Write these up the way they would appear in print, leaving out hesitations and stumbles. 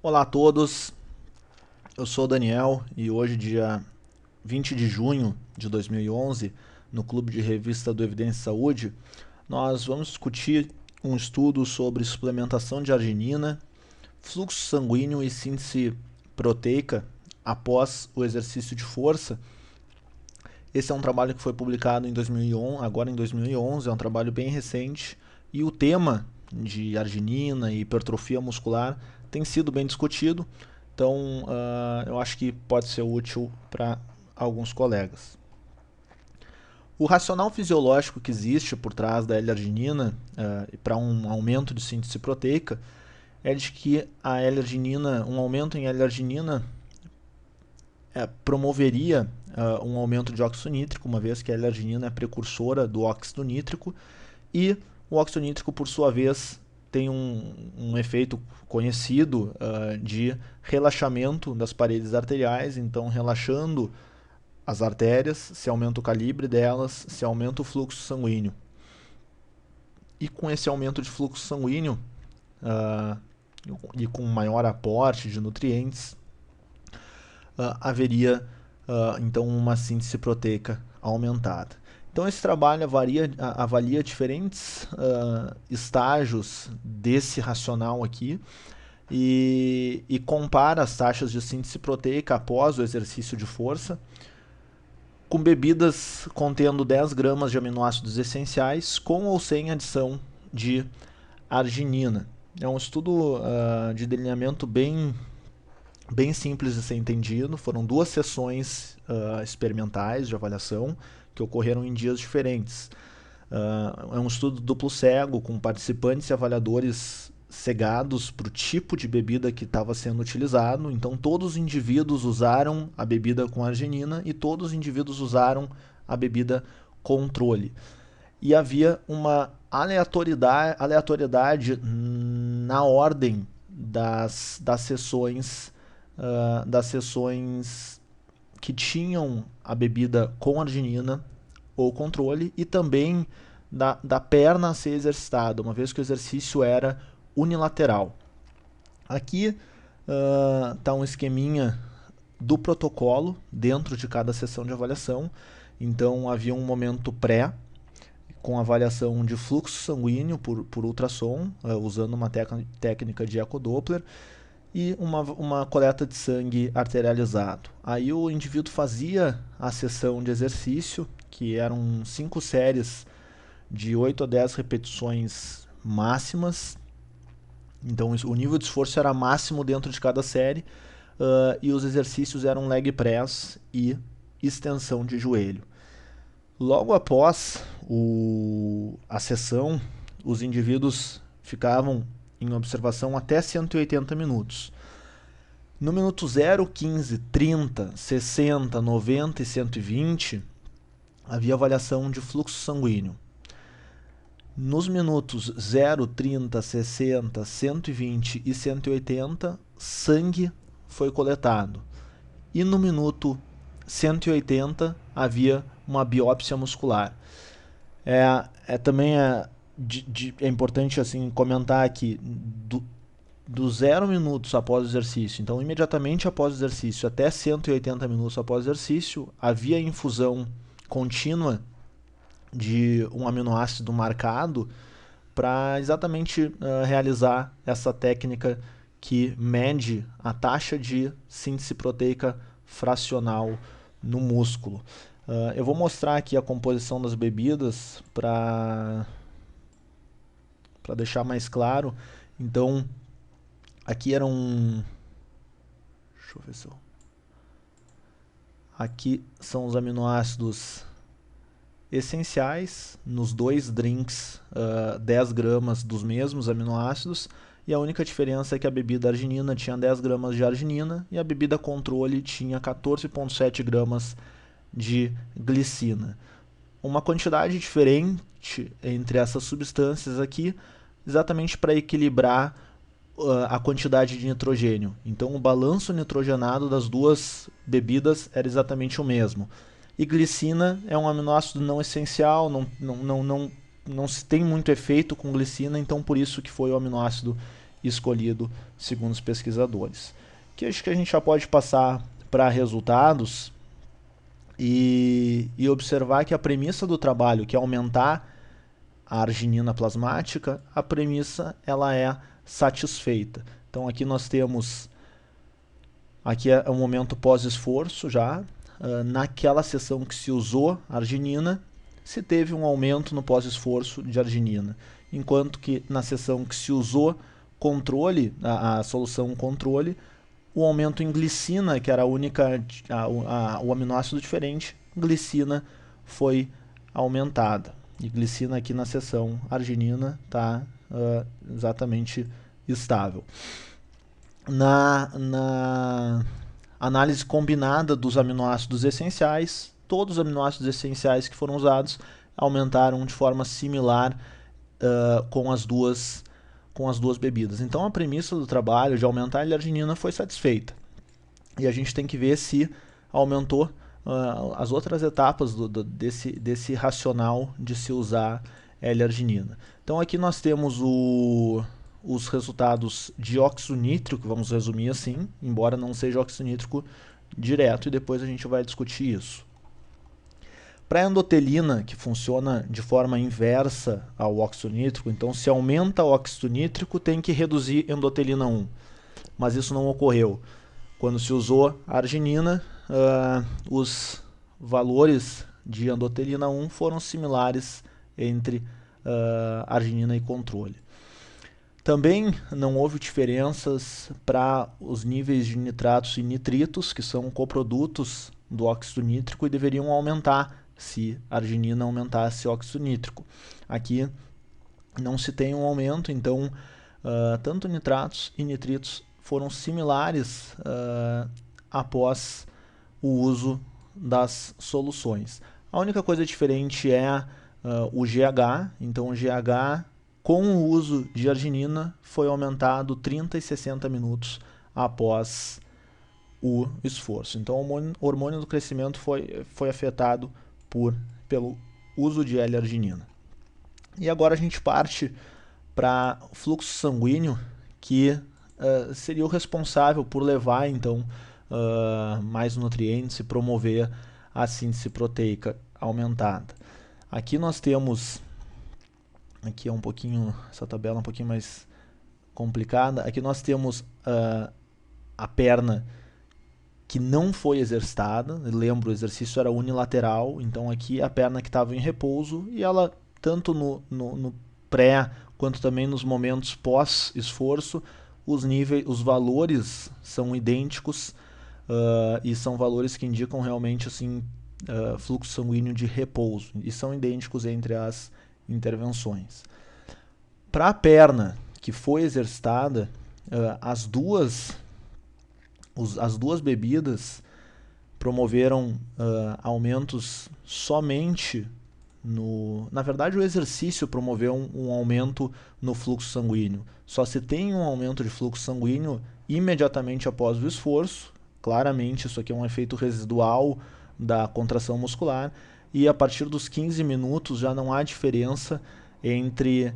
Olá a todos, eu sou o Daniel e hoje, dia 20 de junho de 2011, no Clube de Revista do Evidência Saúde, nós vamos discutir um estudo sobre suplementação de arginina, fluxo sanguíneo e síntese proteica após o exercício de força. Esse é um trabalho que foi publicado em 2011, agora em 2011, é um trabalho bem recente, e o tema de arginina e hipertrofia muscular tem sido bem discutido, então eu acho que pode ser útil para alguns colegas. O racional fisiológico que existe por trás da L-arginina para um aumento de síntese proteica é de que a L-arginina, um aumento em L-arginina promoveria um aumento de óxido nítrico, uma vez que a L-arginina é precursora do óxido nítrico, e o óxido nítrico, por sua vez, tem um efeito conhecido de relaxamento das paredes arteriais, então relaxando as artérias, se aumenta o calibre delas, se aumenta o fluxo sanguíneo. E com esse aumento de fluxo sanguíneo e com maior aporte de nutrientes, haveria então uma síntese proteica aumentada. Então esse trabalho avalia diferentes estágios desse racional aqui e compara as taxas de síntese proteica após o exercício de força com bebidas contendo 10 gramas de aminoácidos essenciais com ou sem adição de arginina. É um estudo de delineamento bem simples de ser entendido. Foram 2 sessões experimentais de avaliação que ocorreram em dias diferentes. É um estudo duplo cego, com participantes e avaliadores cegados para o tipo de bebida que estava sendo utilizado. Então todos os indivíduos usaram a bebida com arginina e todos os indivíduos usaram a bebida controle. E havia uma aleatoriedade na ordem das sessões que tinham a bebida com arginina ou controle, e também da perna a ser exercitada, uma vez que o exercício era unilateral. Aqui está um esqueminha do protocolo dentro de cada sessão de avaliação. Então havia um momento pré, com avaliação de fluxo sanguíneo por ultrassom, usando uma técnica de ecodoppler, e uma coleta de sangue arterializado. Aí o indivíduo fazia a sessão de exercício, que eram 5 séries de 8 a 10 repetições máximas. Então o nível de esforço era máximo dentro de cada série, e os exercícios eram leg press e extensão de joelho. Logo após a sessão, os indivíduos ficavam em observação até 180 minutos. No minuto 0, 15, 30, 60, 90 e 120, havia avaliação de fluxo sanguíneo. Nos minutos 0, 30, 60, 120 e 180, sangue foi coletado. E no minuto 180 havia uma biópsia muscular. Também é importante assim comentar aqui, do 0 minutos após o exercício, então imediatamente após o exercício até 180 minutos após o exercício, havia infusão contínua de um aminoácido marcado para exatamente realizar essa técnica que mede a taxa de síntese proteica fracional no músculo. Eu vou mostrar aqui a composição das bebidas para deixar mais claro. Então, aqui eram... Deixa eu ver se eu... Aqui são os aminoácidos essenciais, nos 2 drinks, 10 gramas dos mesmos aminoácidos, e a única diferença é que a bebida arginina tinha 10 gramas de arginina e a bebida controle tinha 14,7 gramas de glicina. Uma quantidade diferente entre essas substâncias aqui, exatamente para equilibrar a quantidade de nitrogênio. Então o balanço nitrogenado das 2 bebidas era exatamente o mesmo. E glicina é um aminoácido não essencial, não se tem muito efeito com glicina, então por isso que foi o aminoácido escolhido segundo os pesquisadores. Que acho que a gente já pode passar para resultados e observar que a premissa do trabalho, que é aumentar a arginina plasmática, a premissa ela é satisfeita. Então aqui nós temos, aqui é um momento pós-esforço já, naquela sessão que se usou arginina, se teve um aumento no pós-esforço de arginina, enquanto que na sessão que se usou controle, a solução controle, o aumento em glicina, que era a única, o aminoácido diferente, glicina foi aumentada. E glicina aqui na seção arginina está exatamente estável. Na análise combinada dos aminoácidos essenciais, todos os aminoácidos essenciais que foram usados aumentaram de forma similar com as duas bebidas. Então a premissa do trabalho de aumentar a L-arginina foi satisfeita. E a gente tem que ver se aumentou as outras etapas desse racional de se usar L-arginina. Então aqui nós temos os resultados de óxido nítrico, vamos resumir assim, embora não seja óxido nítrico direto, e depois a gente vai discutir isso. Para a endotelina, que funciona de forma inversa ao óxido nítrico, então se aumenta o óxido nítrico, tem que reduzir endotelina 1. Mas isso não ocorreu. Quando se usou a arginina, os valores de endotelina 1 foram similares entre arginina e controle. Também não houve diferenças para os níveis de nitratos e nitritos, que são coprodutos do óxido nítrico e deveriam aumentar se a arginina aumentasse o óxido nítrico. Aqui não se tem um aumento, então tanto nitratos e nitritos foram similares após o uso das soluções. A única coisa diferente é o GH, então o GH com o uso de arginina foi aumentado 30 e 60 minutos após o esforço. Então o hormônio do crescimento foi afetado pelo uso de L-arginina. E agora a gente parte para o fluxo sanguíneo, que seria o responsável por levar então mais nutrientes e promover a síntese proteica aumentada. Aqui nós temos, aqui é um pouquinho, essa tabela é um pouquinho mais complicada, aqui nós temos a perna que não foi exercitada, lembro, o exercício era unilateral, então aqui a perna que estava em repouso, e ela, tanto no pré, quanto também nos momentos pós-esforço, os valores são idênticos, e são valores que indicam realmente assim, fluxo sanguíneo de repouso, e são idênticos entre as intervenções. Para a perna que foi exercitada, as duas bebidas promoveram aumentos somente na verdade o exercício promoveu um aumento no fluxo sanguíneo. Só se tem um aumento de fluxo sanguíneo imediatamente após o esforço, claramente isso aqui é um efeito residual da contração muscular, e a partir dos 15 minutos já não há diferença entre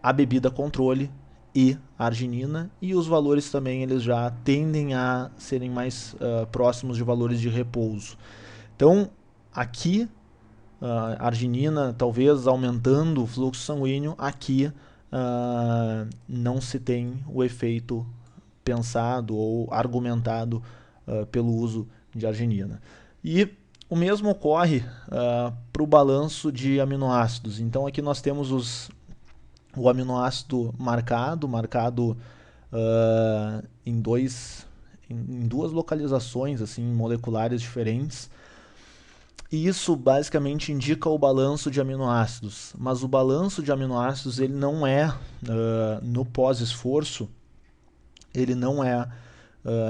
a bebida controle e a arginina, e os valores também eles já tendem a serem mais próximos de valores de repouso. Então, aqui, a arginina talvez aumentando o fluxo sanguíneo, aqui não se tem o efeito pensado ou argumentado pelo uso de arginina. E o mesmo ocorre para o balanço de aminoácidos. Então aqui nós temos o aminoácido marcado em duas localizações assim, moleculares diferentes. E isso basicamente indica o balanço de aminoácidos. Mas o balanço de aminoácidos ele não é, no pós-esforço, ele não é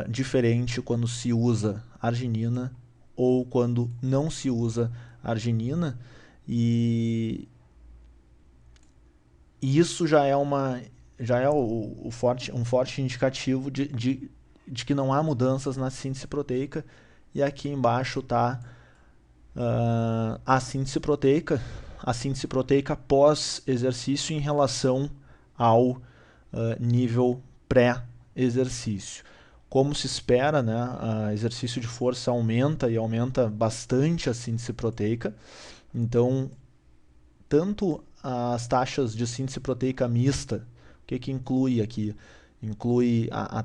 diferente quando se usa arginina ou quando não se usa arginina. E isso já é um forte indicativo de que não há mudanças na síntese proteica. E aqui embaixo está a síntese proteica pós-exercício em relação ao nível pré-exercício. Como se espera, né, exercício de força aumenta e aumenta bastante a síntese proteica. Então, tanto as taxas de síntese proteica mista, o que inclui aqui? Inclui a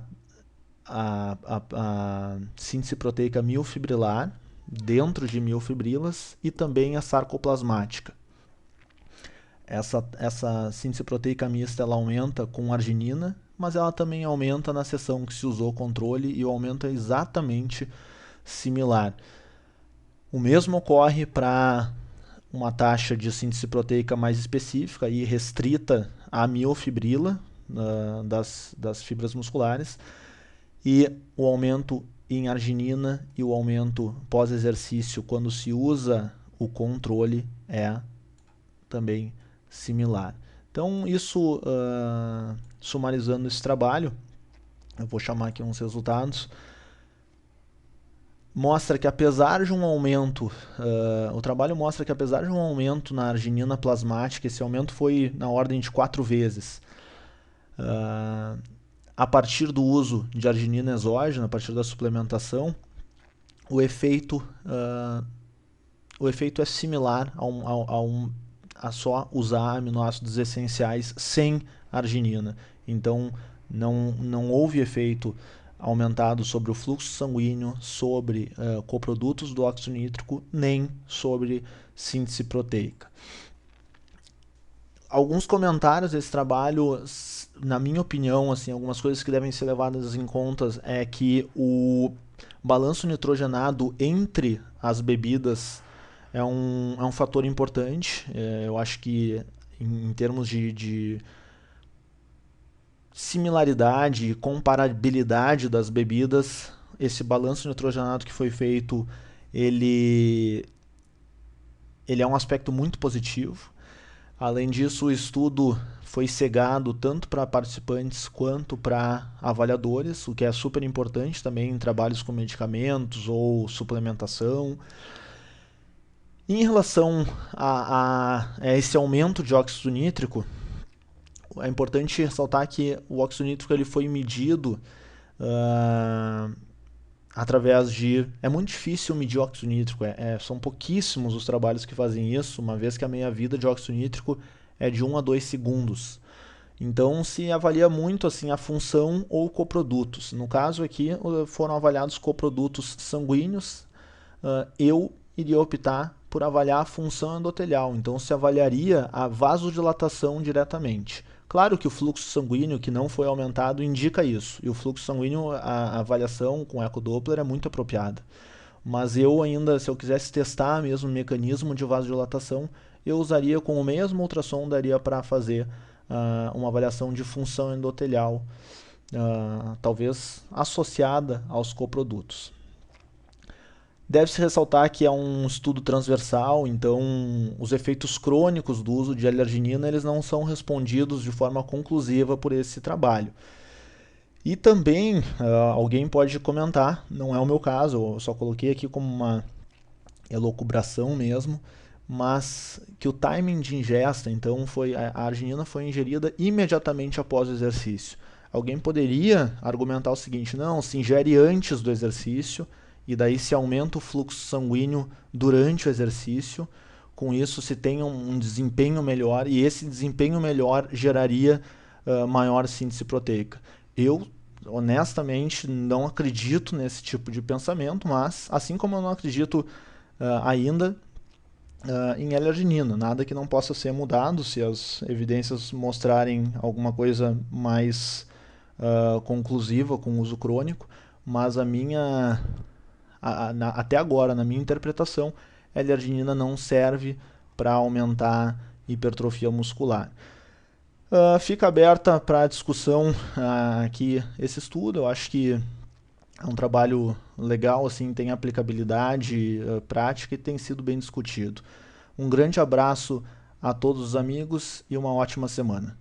síntese proteica miofibrilar, dentro de miofibrilas, e também a sarcoplasmática. Essa síntese proteica mista ela aumenta com arginina, mas ela também aumenta na seção que se usou controle, e o aumento é exatamente similar. O mesmo ocorre para uma taxa de síntese proteica mais específica e restrita à miofibrila das fibras musculares, e o aumento em arginina e o aumento pós-exercício quando se usa o controle é também similar. Então, isso, sumarizando esse trabalho, eu vou chamar aqui uns resultados, mostra que apesar de um aumento, o trabalho mostra que apesar de um aumento na arginina plasmática, esse aumento foi na ordem de 4 vezes, a partir do uso de arginina exógena, a partir da suplementação, o efeito é similar a só usar aminoácidos essenciais sem arginina. Então, não houve efeito aumentado sobre o fluxo sanguíneo, sobre coprodutos do óxido nítrico, nem sobre síntese proteica. Alguns comentários desse trabalho, na minha opinião, assim, algumas coisas que devem ser levadas em conta é que o balanço nitrogenado entre as bebidas é um fator importante. Eu acho que em termos de similaridade e comparabilidade das bebidas, esse balanço nitrogenado que foi feito, ele é um aspecto muito positivo. Além disso, o estudo foi cegado tanto para participantes quanto para avaliadores, o que é super importante também em trabalhos com medicamentos ou suplementação. Em relação a esse aumento de óxido nítrico, é importante ressaltar que o óxido nítrico ele foi medido através de... É muito difícil medir óxido nítrico, são pouquíssimos os trabalhos que fazem isso, uma vez que a meia-vida de óxido nítrico é de 1 a 2 segundos. Então se avalia muito assim, a função ou coprodutos. No caso aqui foram avaliados coprodutos sanguíneos, eu iria optar por avaliar a função endotelial, então se avaliaria a vasodilatação diretamente. Claro que o fluxo sanguíneo que não foi aumentado indica isso, e o fluxo sanguíneo, a avaliação com ecodoppler é muito apropriada. Mas eu ainda, se eu quisesse testar mesmo o mecanismo de vasodilatação, eu usaria com o mesmo ultrassom, daria para fazer uma avaliação de função endotelial, talvez associada aos coprodutos. Deve-se ressaltar que é um estudo transversal, então os efeitos crônicos do uso de L-arginina eles não são respondidos de forma conclusiva por esse trabalho. E também alguém pode comentar, não é o meu caso, eu só coloquei aqui como uma elucubração mesmo, mas que o timing de ingesta, então a arginina foi ingerida imediatamente após o exercício. Alguém poderia argumentar o seguinte, não, se ingere antes do exercício, e daí se aumenta o fluxo sanguíneo durante o exercício, com isso se tem um desempenho melhor, e esse desempenho melhor geraria maior síntese proteica. Eu, honestamente, não acredito nesse tipo de pensamento, mas assim como eu não acredito ainda em L-arginina, nada que não possa ser mudado se as evidências mostrarem alguma coisa mais conclusiva com o uso crônico, mas até agora, na minha interpretação, a L-arginina não serve para aumentar hipertrofia muscular. Fica aberta para discussão aqui esse estudo, eu acho que é um trabalho legal, assim, tem aplicabilidade prática e tem sido bem discutido. Um grande abraço a todos os amigos e uma ótima semana.